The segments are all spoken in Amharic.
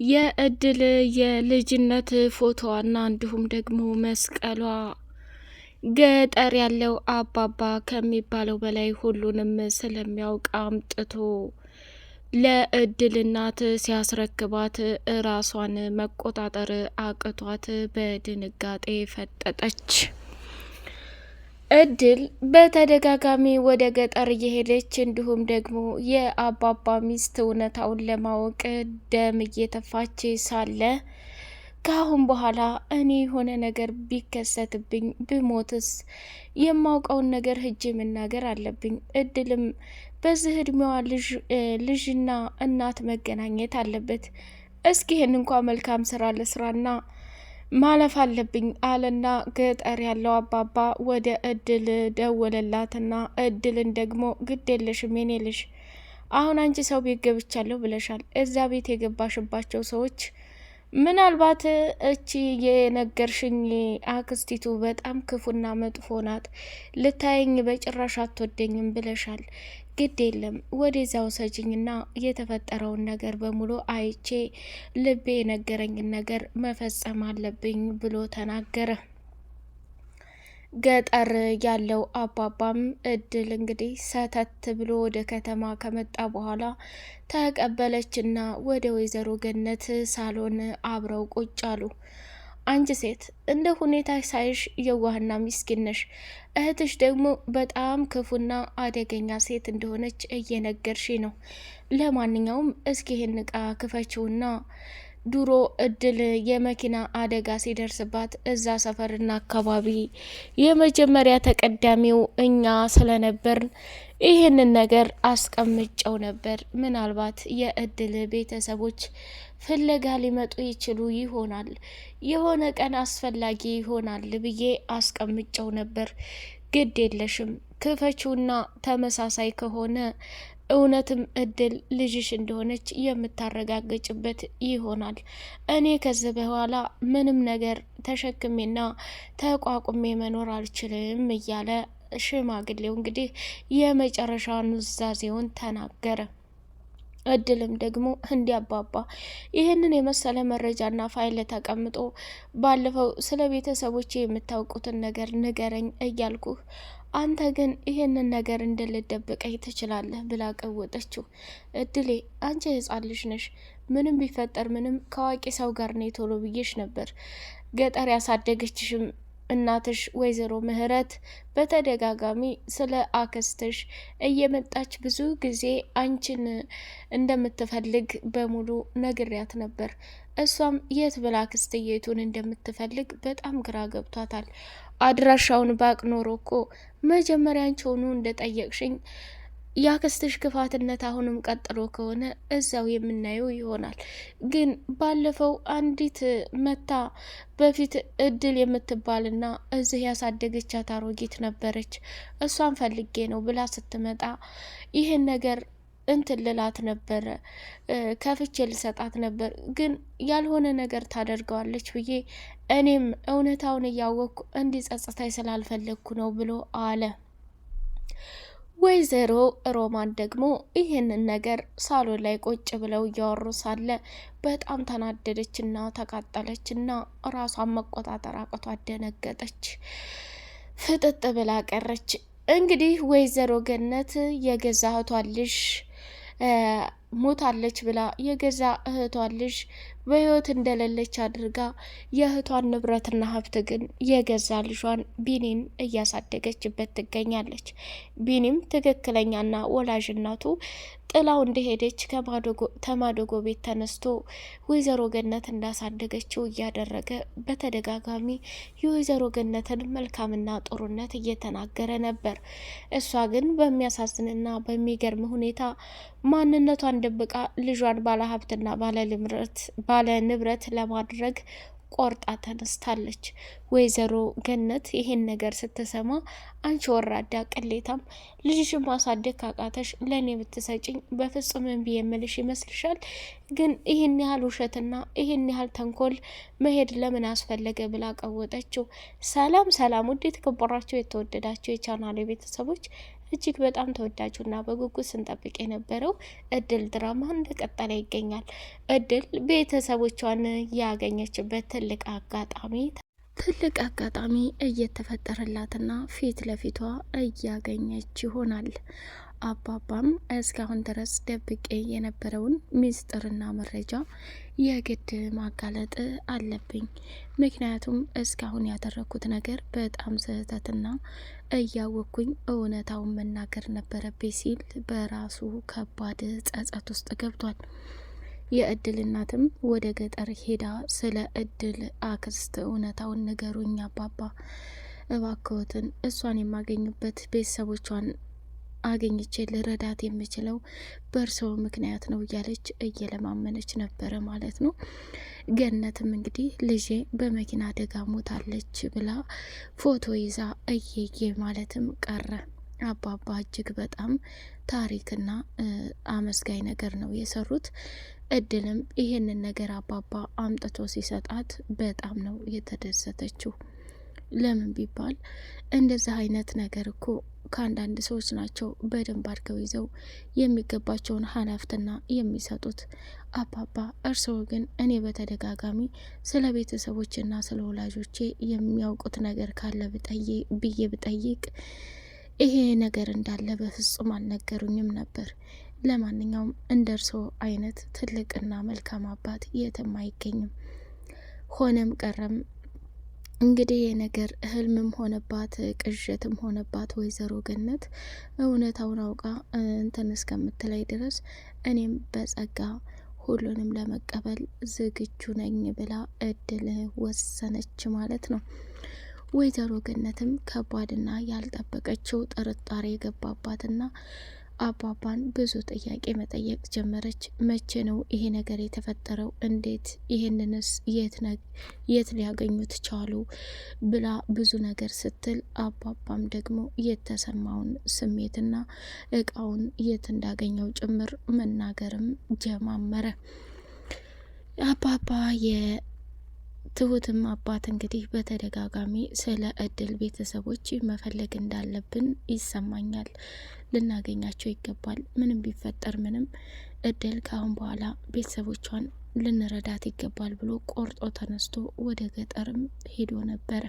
የእድል የልጅነት ፎቶዋና እንዲሁም ደግሞ መስቀሏ ገጠር ያለው አባባ ከሚባለው በላይ ሁሉንም ስለሚያውቅ አምጥቶ ለእድል እናት ሲያስረክባት ራሷን መቆጣጠር አቅቷት በድንጋጤ ፈጠጠች። እድል በተደጋጋሚ ወደ ገጠር እየሄደች እንዲሁም ደግሞ የአባባ ሚስት እውነታውን ለማወቅ ደም እየተፋች ሳለ ከአሁን በኋላ እኔ የሆነ ነገር ቢከሰትብኝ ብሞትስ የማውቀውን ነገር ሂጄ መናገር አለብኝ። እድልም በዚህ እድሜዋ ልጅና እናት መገናኘት አለበት። እስኪ ይህን እንኳ መልካም ስራ ለስራና ማለፍ አለብኝ አለና ገጠር ያለው አባባ ወደ እድል ደወለላትና እድልን ደግሞ ግድ የለሽም የኔ ልጅ፣ አሁን አንቺ ሰው ቤት ገብቻለሁ ብለሻል። እዛ ቤት የገባሽባቸው ሰዎች ምናልባት እቺ የነገርሽኝ አክስቲቱ በጣም ክፉና መጥፎ ናት፣ ልታየኝ በጭራሽ አትወደኝም ብለሻል። ግድ የለም ወደዛው ሰጅኝና የተፈጠረውን ነገር በሙሉ አይቼ ልቤ የነገረኝን ነገር መፈጸም አለብኝ ብሎ ተናገረ። ገጠር ያለው አባባም እድል እንግዲህ ሰተት ብሎ ወደ ከተማ ከመጣ በኋላ ተቀበለችና ወደ ወይዘሮ ገነት ሳሎን አብረው ቁጭ አሉ። አንቺ ሴት እንደ ሁኔታ ሳይሽ የዋህና ምስኪን ነሽ፣ እህትሽ ደግሞ በጣም ክፉና አደገኛ ሴት እንደሆነች እየነገርሽ ነው። ለማንኛውም እስኪ ይህን እቃ ክፈችውና ድሮ እድል የመኪና አደጋ ሲደርስባት እዛ ሰፈርና አካባቢ የመጀመሪያ ተቀዳሚው እኛ ስለነበርን ይህንን ነገር አስቀምጨው ነበር። ምናልባት የእድል ቤተሰቦች ፍለጋ ሊመጡ ይችሉ ይሆናል፣ የሆነ ቀን አስፈላጊ ይሆናል ብዬ አስቀምጨው ነበር። ግድ የለሽም ክፈችውና ተመሳሳይ ከሆነ እውነትም እድል ልጅሽ እንደሆነች የምታረጋግጭበት ይሆናል። እኔ ከዚህ በኋላ ምንም ነገር ተሸክሜና ተቋቁሜ መኖር አልችልም እያለ ሽማግሌው እንግዲህ የመጨረሻ ኑዛዜውን ተናገረ። እድልም ደግሞ እንዲያባባ ይህንን የመሰለ መረጃና ፋይል ተቀምጦ ባለፈው ስለ ቤተሰቦቼ የምታውቁትን ነገር ንገረኝ እያልኩህ አንተ ግን ይህንን ነገር እንደልደብቀኝ ትችላለህ ብላ ቀወጠችው። እድሌ አንቺ ህጻን ልጅ ነሽ፣ ምንም ቢፈጠር ምንም ከአዋቂ ሰው ጋር ነው ቶሎ ብዬሽ ነበር። ገጠር ያሳደገችሽም እናትሽ ወይዘሮ ምህረት በተደጋጋሚ ስለ አክስትሽ እየመጣች ብዙ ጊዜ አንቺን እንደምትፈልግ በሙሉ ነግሪያት ነበር። እሷም የት ብላ አክስትየቱን እንደምትፈልግ በጣም ግራ ገብቷታል። አድራሻውን ባቅ ኖሮ እኮ መጀመሪያ አንቺ እንደጠየቅሽኝ የአክስትሽ ክፋትነት አሁንም ቀጥሎ ከሆነ እዛው የምናየው ይሆናል። ግን ባለፈው አንዲት መታ በፊት እድል የምትባልና እዚህ ያሳደገቻት አሮጊት ነበረች። እሷን ፈልጌ ነው ብላ ስትመጣ ይህን ነገር እንትን ልላት ነበረ፣ ከፍቼ ልሰጣት ነበር። ግን ያልሆነ ነገር ታደርገዋለች ብዬ እኔም እውነታውን እያወቅኩ እንዲጸጽታይ ስላልፈለግኩ ነው ብሎ አለ። ወይዘሮ ሮማን ደግሞ ይህንን ነገር ሳሎን ላይ ቁጭ ብለው እያወሩ ሳለ በጣም ተናደደችና ተቃጠለችና ራሷን መቆጣጠር አቅቷት ደነገጠች። ፍጥጥ ብላ ቀረች። እንግዲህ ወይዘሮ ገነት የገዛ እህቷን ልጅ ሞታለች ብላ የገዛ እህቷን ልጅ በህይወት እንደሌለች አድርጋ የእህቷን ንብረትና ሀብት ግን የገዛ ልጇን ቢኒን እያሳደገችበት ትገኛለች። ቢኒም ትክክለኛና ወላጅ እናቱ ጥላው እንደሄደች ከማደጎ ቤት ተነስቶ ወይዘሮ ገነት እንዳሳደገችው እያደረገ በተደጋጋሚ የወይዘሮ ገነትን መልካምና ጥሩነት እየተናገረ ነበር። እሷ ግን በሚያሳዝንና በሚገርም ሁኔታ ማንነቷን ደብቃ ልጇን ባለሀብትና ባለ ንብረት ለማድረግ ቆርጣ ተነስታለች። ወይዘሮ ገነት ይሄን ነገር ስትሰማ አንቺ ወራዳ ቅሌታም፣ ልጅሽን ማሳደግ ካቃተሽ ለእኔ ብትሰጭኝ በፍጹም እምቢ የምልሽ ይመስልሻል? ግን ይህን ያህል ውሸትና ይህን ያህል ተንኮል መሄድ ለምን አስፈለገ ብላ ቀወጠችው። ሰላም ሰላም! ውድ የተከበራችሁ የተወደዳችሁ የቻናሌ ቤተሰቦች እጅግ በጣም ተወዳጁና በጉጉት ስንጠብቅ የነበረው እድል ድራማ እንደቀጠለ ይገኛል። እድል ቤተሰቦቿን ያገኘችበት ትልቅ አጋጣሚ እየተፈጠረላትና ፊት ለፊቷ እያገኘች ይሆናል። አባባም እስካሁን ድረስ ደብቄ የነበረውን ሚስጥርና መረጃ የግድ ማጋለጥ አለብኝ። ምክንያቱም እስካሁን ያደረኩት ነገር በጣም ስህተትና እያወቅኩኝ እውነታውን መናገር ነበረብኝ ሲል በራሱ ከባድ ጸጸት ውስጥ ገብቷል። የእድል እናትም ወደ ገጠር ሄዳ ስለ እድል አክስት እውነታውን ንገሩኝ አባባ እባክዎትን፣ እሷን የማገኝበት ቤተሰቦቿን አገኝቼ ልረዳት የምችለው በእርስዎ ምክንያት ነው እያለች እየለማመነች ነበረ ማለት ነው። ገነትም እንግዲህ ልጄ በመኪና አደጋ ሞታለች ብላ ፎቶ ይዛ እየየ ማለትም ቀረ። አባባ እጅግ በጣም ታሪክና አመስጋኝ ነገር ነው የሰሩት። እድልም ይሄንን ነገር አባባ አምጥቶ ሲሰጣት በጣም ነው የተደሰተችው። ለምን ቢባል እንደዚህ አይነት ነገር እኮ ከአንዳንድ ሰዎች ናቸው በደንብ አድርገው ይዘው የሚገባቸውን ኃላፊነትና የሚሰጡት። አባባ እርስዎ ግን እኔ በተደጋጋሚ ስለ ቤተሰቦችና ስለ ወላጆቼ የሚያውቁት ነገር ካለ ብዬ ብጠይቅ ይሄ ነገር እንዳለ በፍጹም አልነገሩኝም ነበር። ለማንኛውም እንደ እርስዎ አይነት ትልቅና መልካም አባት የትም አይገኝም። ሆነም ቀረም እንግዲህ የነገር ህልምም ሆነባት ቅዠትም ሆነባት ወይዘሮ ገነት እውነታውን አውቃ እንትን እስከምትለይ ድረስ እኔም በጸጋ ሁሉንም ለመቀበል ዝግጁ ነኝ ብላ እድል ወሰነች ማለት ነው። ወይዘሮ ገነትም ከባድና ያልጠበቀችው ጥርጣሬ የገባባትና አባባን ብዙ ጥያቄ መጠየቅ ጀመረች። መቼ ነው ይሄ ነገር የተፈጠረው? እንዴት? ይሄንንስ የት ሊያገኙት ቻሉ? ብላ ብዙ ነገር ስትል አባባም ደግሞ የተሰማውን ስሜትና እቃውን የት እንዳገኘው ጭምር መናገርም ጀማመረ። አባባ ትሁትም አባት እንግዲህ በተደጋጋሚ ስለ እድል ቤተሰቦች መፈለግ እንዳለብን ይሰማኛል፣ ልናገኛቸው ይገባል፣ ምንም ቢፈጠር ምንም እድል ከአሁን በኋላ ቤተሰቦቿን ልንረዳት ይገባል ብሎ ቆርጦ ተነስቶ ወደ ገጠርም ሄዶ ነበረ።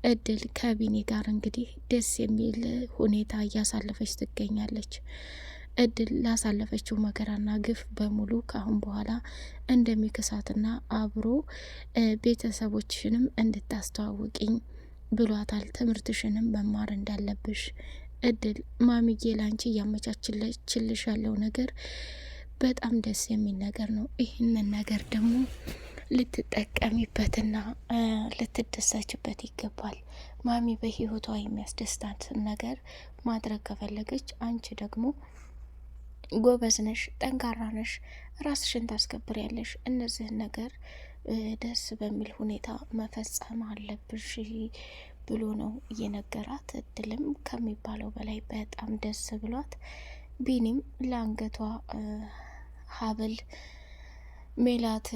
እድል ከቢኒ ጋር እንግዲህ ደስ የሚል ሁኔታ እያሳለፈች ትገኛለች። እድል ላሳለፈችው መከራና ግፍ በሙሉ ከአሁን በኋላ እንደሚክሳትና አብሮ ቤተሰቦችሽንም እንድታስተዋውቂኝ ብሏታል። ትምህርትሽንም መማር እንዳለብሽ እድል ማሚዬ ላንቺ እያመቻችልሽ ያለው ነገር በጣም ደስ የሚል ነገር ነው። ይህንን ነገር ደግሞ ልትጠቀሚበትና ልትደሰችበት ይገባል። ማሚ በህይወቷ የሚያስደስታትን ነገር ማድረግ ከፈለገች አንቺ ደግሞ ጎበዝ ነሽ፣ ጠንካራ ነሽ፣ ራስሽን ታስከብሪያለሽ። እነዚህን ነገር ደስ በሚል ሁኔታ መፈጸም አለብሽ ብሎ ነው እየነገራት። እድልም ከሚባለው በላይ በጣም ደስ ብሏት ቢኒም ለአንገቷ ሀብል ሜላት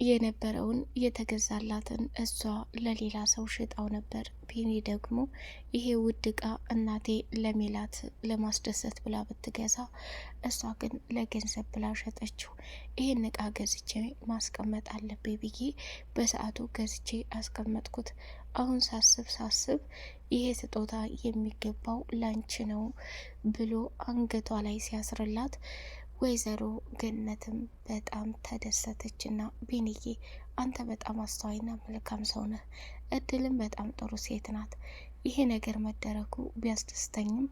የነበረውን የተገዛላትን እሷ ለሌላ ሰው ሽጣው ነበር። ቢኒ ደግሞ ይሄ ውድ እቃ እናቴ ለሜላት ለማስደሰት ብላ ብትገዛ እሷ ግን ለገንዘብ ብላ ሸጠችው። ይህን እቃ ገዝቼ ማስቀመጥ አለብኝ ብዬ በሰዓቱ ገዝቼ አስቀመጥኩት። አሁን ሳስብ ይሄ ስጦታ የሚገባው ላንቺ ነው ብሎ አንገቷ ላይ ሲያስርላት ወይዘሮ ገነትም በጣም ተደሰተችና ቢንዬ አንተ በጣም አስተዋይና መልካም ሰው ነህ፣ እድልም በጣም ጥሩ ሴት ናት፣ ይሄ ነገር መደረጉ ቢያስደስተኝም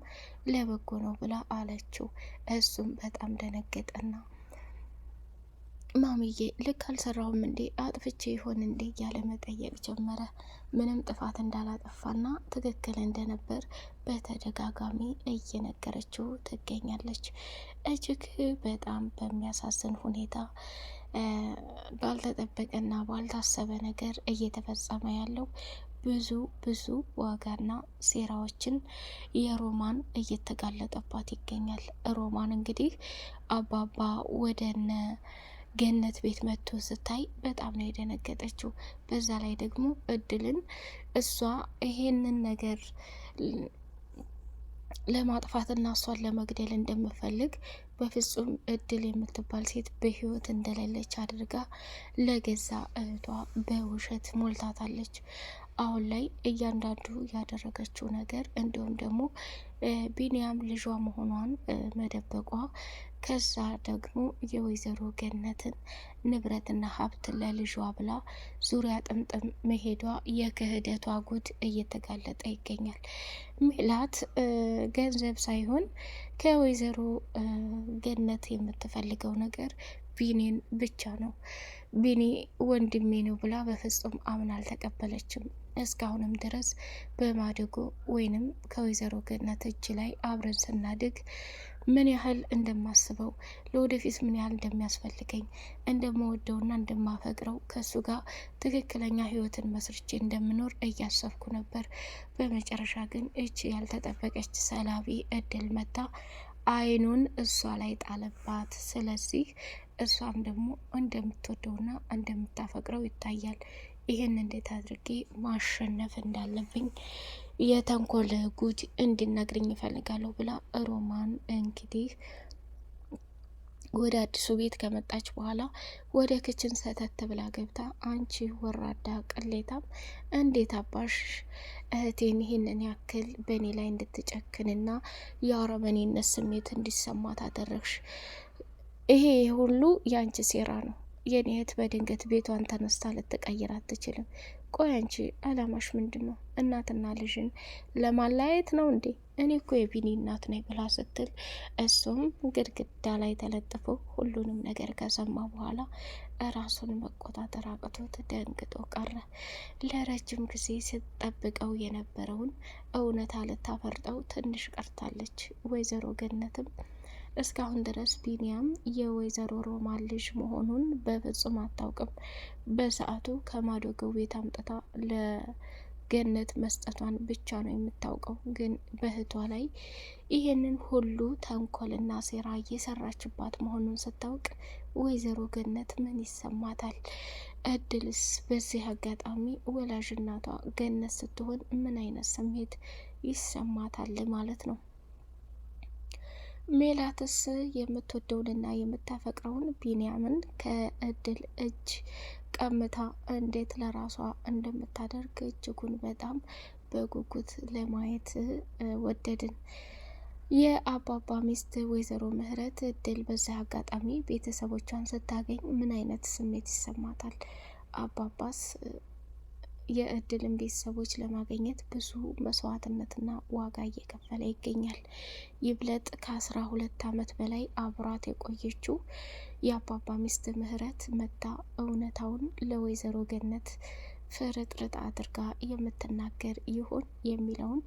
ለበጎ ነው ብላ አለችው። እሱም በጣም ደነገጠና ማሚዬ ልክ አልሰራሁም እንዴ? አጥፍቼ ይሆን እንዴ? እያለ መጠየቅ ጀመረ። ምንም ጥፋት እንዳላጠፋና ትክክል እንደነበር በተደጋጋሚ እየነገረችው ትገኛለች። እጅግ በጣም በሚያሳዝን ሁኔታ ባልተጠበቀና ባልታሰበ ነገር እየተፈጸመ ያለው ብዙ ዋጋና ሴራዎችን የሮማን እየተጋለጠባት ይገኛል። ሮማን እንግዲህ አባባ ወደነ ገነት ቤት መጥቶ ስታይ በጣም ነው የደነገጠችው። በዛ ላይ ደግሞ እድልን እሷ ይሄንን ነገር ለማጥፋትና እሷን ለመግደል እንደምፈልግ በፍጹም እድል የምትባል ሴት በህይወት እንደሌለች አድርጋ ለገዛ እህቷ በውሸት ሞልታታለች። አሁን ላይ እያንዳንዱ ያደረገችው ነገር እንዲሁም ደግሞ ቢኒያም ልጇ መሆኗን መደበቋ ከዛ ደግሞ የወይዘሮ ገነትን ንብረትና ሀብት ለልጇ ብላ ዙሪያ ጥምጥም መሄዷ የክህደቷ ጉድ እየተጋለጠ ይገኛል። ሜላት ገንዘብ ሳይሆን ከወይዘሮ ገነት የምትፈልገው ነገር ቢኒን ብቻ ነው። ቢኒ ወንድሜ ነው ብላ በፍጹም አምና አልተቀበለችም። እስካሁንም ድረስ በማደጎ ወይንም ከወይዘሮ ገነት እጅ ላይ አብረን ስናድግ ምን ያህል እንደማስበው ለወደፊት ምን ያህል እንደሚያስፈልገኝ እንደምወደውና እንደማፈቅረው ከሱ ጋር ትክክለኛ ህይወትን መስርቼ እንደምኖር እያሰብኩ ነበር። በመጨረሻ ግን እች ያልተጠበቀች ሰላቢ እድል መታ አይኑን እሷ ላይ ጣለባት። ስለዚህ እሷም ደግሞ እንደምትወደውና እንደምታፈቅረው ይታያል። ይህን እንዴት አድርጌ ማሸነፍ እንዳለብኝ የተንኮል ጉድ እንዲነግርኝ ይፈልጋለሁ ብላ ሮማን እንግዲህ ወደ አዲሱ ቤት ከመጣች በኋላ ወደ ክችን ሰተት ብላ ገብታ አንቺ ወራዳ ቅሌታም፣ እንዴት አባሽ እህቴን ይህንን ያክል በእኔ ላይ እንድትጨክንና የአረመኔነት ስሜት እንዲሰማት አደረግሽ? ይሄ ሁሉ የአንቺ ሴራ ነው። የኔ እህት በድንገት ቤቷን ተነስታ ልትቀይር አትችልም። ቆይ አንቺ አላማሽ ምንድን ነው? እናትና ልጅን ለማለያየት ነው እንዴ? እኔ እኮ የቢኒ እናት ነኝ ብላ ስትል እሱም ግድግዳ ላይ ተለጥፎ ሁሉንም ነገር ከሰማ በኋላ ራሱን መቆጣጠር አቅቶት ደንግጦ ቀረ። ለረጅም ጊዜ ስትጠብቀው የነበረውን እውነታ ልታፈርጠው ትንሽ ቀርታለች። ወይዘሮ ገነትም እስካሁን ድረስ ቢኒያም የወይዘሮ ሮማን ልጅ መሆኑን በፍጹም አታውቅም። በሰዓቱ ከማዶገው ቤት አምጥታ ለገነት መስጠቷን ብቻ ነው የምታውቀው። ግን በእህቷ ላይ ይሄንን ሁሉ ተንኮልና ሴራ እየሰራችባት መሆኑን ስታውቅ ወይዘሮ ገነት ምን ይሰማታል? እድልስ በዚህ አጋጣሚ ወላጅ እናቷ ገነት ስትሆን ምን አይነት ስሜት ይሰማታል ማለት ነው? ሜላትስ የምትወደውንና የምታፈቅረውን ቢንያምን ከእድል እጅ ቀምታ እንዴት ለራሷ እንደምታደርግ እጅጉን በጣም በጉጉት ለማየት ወደድን። የአባባ ሚስት ወይዘሮ ምህረት እድል በዚህ አጋጣሚ ቤተሰቦቿን ስታገኝ ምን አይነት ስሜት ይሰማታል? አባባስ የእድልን ቤተሰቦች ለማግኘት ብዙ መስዋዕትነትና ዋጋ እየከፈለ ይገኛል። ይብለጥ ከ12 ዓመት በላይ አብራት የቆየችው የአባባ ሚስት ምህረት መታ እውነታውን ለወይዘሮ ገነት ፍርጥርጥ አድርጋ የምትናገር ይሆን የሚለውን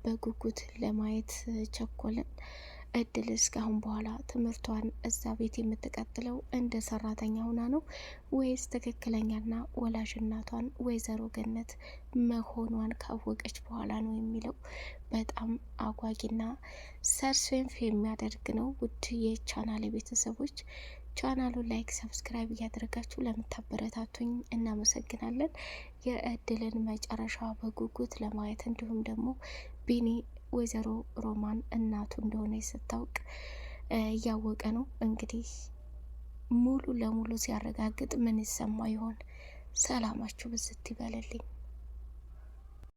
በጉጉት ለማየት ቸኮልን። እድል እስካሁን በኋላ ትምህርቷን እዛ ቤት የምትቀጥለው እንደ ሰራተኛ ሆና ነው ወይስ ትክክለኛና ወላጅ እናቷን ወይዘሮ ገነት መሆኗን ካወቀች በኋላ ነው የሚለው በጣም አጓጊና ሰርስፌንፍ የሚያደርግ ነው። ውድ የቻናል ቤተሰቦች ቻናሉን ላይክ፣ ሰብስክራይብ እያደረጋችሁ ለምታበረታቱኝ እናመሰግናለን። የእድልን መጨረሻ በጉጉት ለማየት እንዲሁም ደግሞ ቢኒ ወይዘሮ ሮማን እናቱ እንደሆነ ስታውቅ እያወቀ ነው እንግዲህ ሙሉ ለሙሉ ሲያረጋግጥ ምን ይሰማ ይሆን? ሰላማችሁ ብዝት ይበልልኝ።